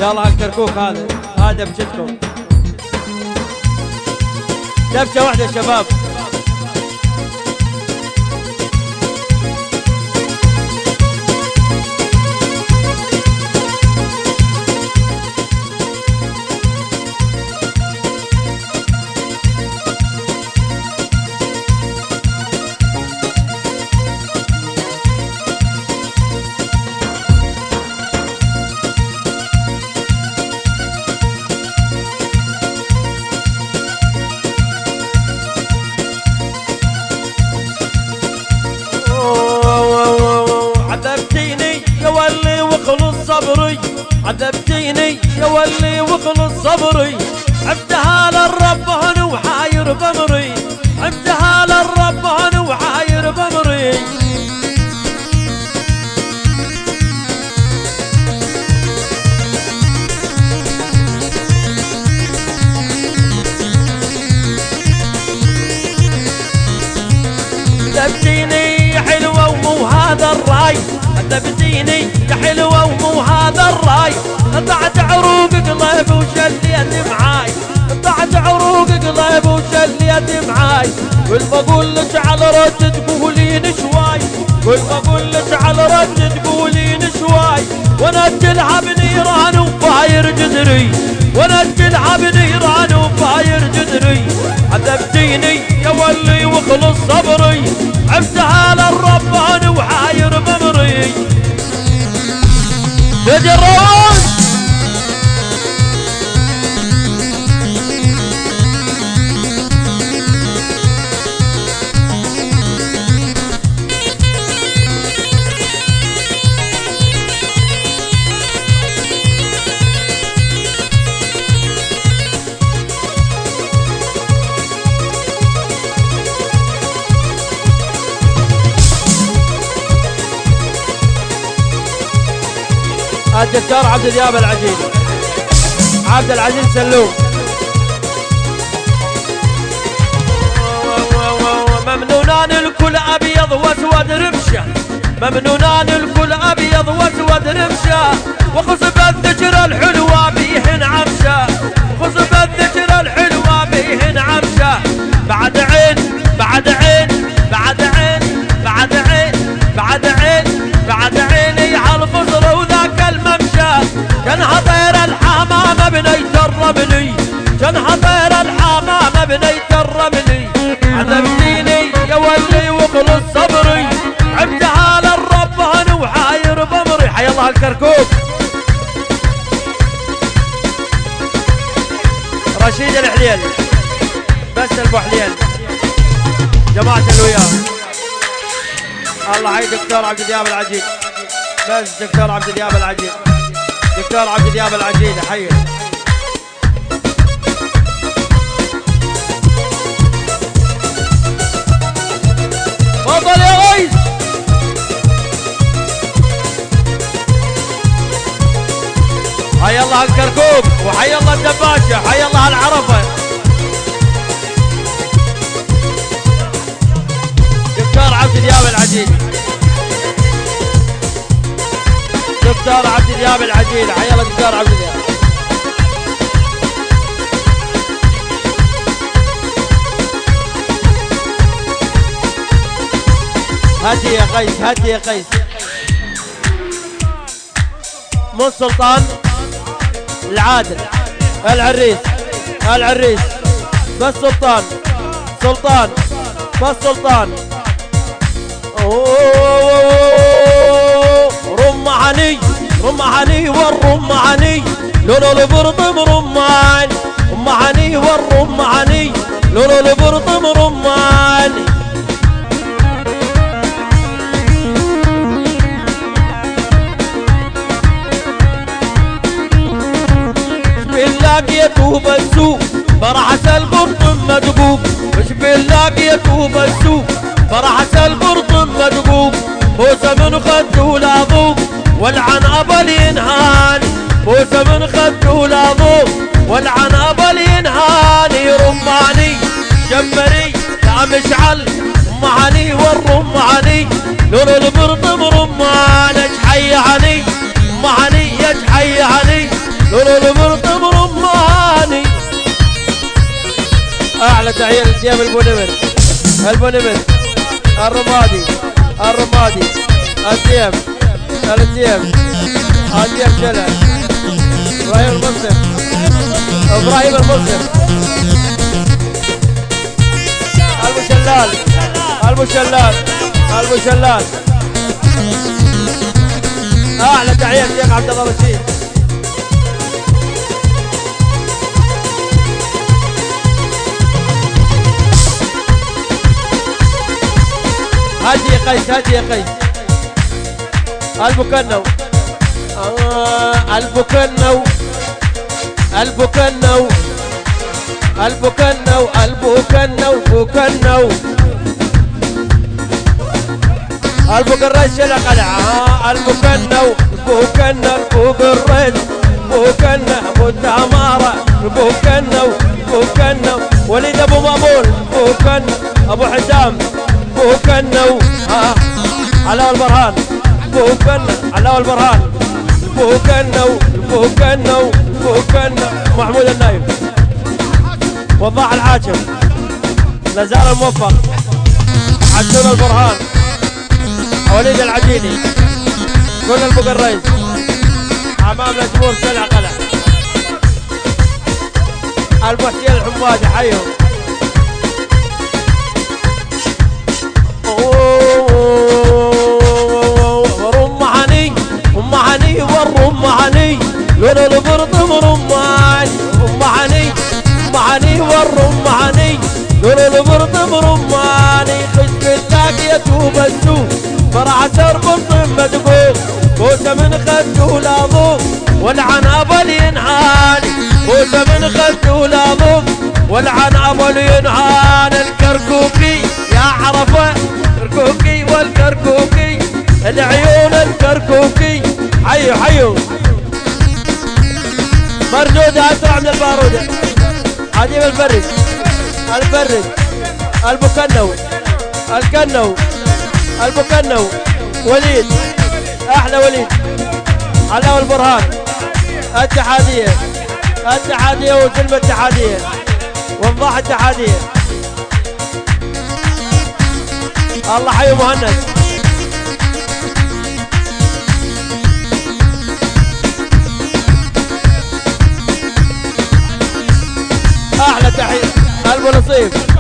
يلا هالكركوك هذا بجدكم. دبشه واحده يا شباب. صبري عذبتيني يا ولي وخلص صبري، عبدها للرب هنا وحاير بمري، عبدها للرب هنا وحاير بمري. عذبتيني يا حلوة ومو هذا الراي، عذبتيني يا حلوة ومو هذا الراي، قطعت عروق قلب وشليت معاي، قطعت عروق قلب وشليت معاي. كل ما اقول لك على رد تقولين شواي، كل ما اقول لك على رد تقولين شواي، وانا اتلها بنيران وفاير جذري، وانا اتلها بنيران وفاير جذري. عذبتيني يا ولي وخلص صبري، عبدها للرب انا وحاير بمري. تجرون الدكتور عبد الدياب العجيل، عبد العزيز سلوم. ممنونان الكل ابيض واسود رمشه، ممنونان الكل ابيض واسود رمشه، وخصب الذكر الحلوه بيهن عمشه، وخصب الذكر الحلوه بيهن عمشه. بعد عين بعد عين بعد عين بعد عين بعد عين بعد عيني عالخضر وذاك الممشى، كانها طير الحمامه بنيت الرملي، كانها طير الحمامه بنيت الرملي. عذبتيني يا ولي وخلص صبري، عبدها للرب هنا وحاير بمري. حي الله الكركوك. رشيد الحليل بس ابو حليل جماعه الوياه. الله حي دكتور عبد الدياب العجيل، بس دكتور عبد الدياب العجيل، دكتور عبد الدياب العجيل حي. تفضل يا غيث. حي الله الكركوك وحي الله الدباشه، حي الله العرفه. دكتور عبد الدياب العجيل، دكتور عبد الدياب العجيل، حي الله دكتور عبد الدياب. هاتي يا قيس، هاتي يا قيس. مو السلطان العادل العريس، العريس بس سلطان، سلطان بس سلطان. رمعني رمعني والرمعني لولو البرطم رماني، رمعني والرمعني لولو البرطم رماني. لقيته بالسوق فرحة البرطم مدقوق، مش لقيته بالسوق فرحة البرطم مدقوق. بوسه من خده لابوك والعن ابل ينهاني، بوسه من خده لابوك والعن ابل ينهاني. رماني شمري يا مشعل رماني والرماني لولو البرطم رماني. حي علي رماني يا حي علي لولو أديب البونمر البونمر الرمادي الرمادي أديب الديب أديب شلة إبراهيم المسلم إبراهيم المسلم المشلال المشلال المشلال أحلى تحية الشيخ عبد الله رشيد. هدي يا قيس هدي يا قيس البكنو البكنو البكنو البكنو البكنو بكنو البوق الريس شلع قلعة البكنو بوكنو البوق الريس بوكنو ابو التمارة بوكنو بوكنو وليد ابو مامون بوكنو ابو حسام بوكنو علاء البرهان بوكنو علاء البرهان بوكنو بوكنو بوكنو محمود النايف وضاح العاجم لازال الموفق عدول البرهان وليد العجيني كل البوق الريس امام الجمهور شلع قلع المحسين الحمادي حيهم ورمحني رمحني والرمحني لون البرد مرماني رمحني رمحني والرمحني لون البرد مرماني خشب الساقية وبسوق فرع تربط مدقوق كوسه من خدو لاضوق والعنب ينعاني كوسه من خدو لاضوق والعنب ينعاني الكركوكي يا عرفه الكركوكي والكركوكي العيون الكركوكي حيو حيو مردودة اسرع من البارودة عجيب الفرد الفرد البكنو الكنو البكنو وليد احلى وليد علاء البرهان الاتحادية الاتحادية وسلمى الاتحادية وضاح الاتحادية الله حي مهند احلى تحية البو نصيب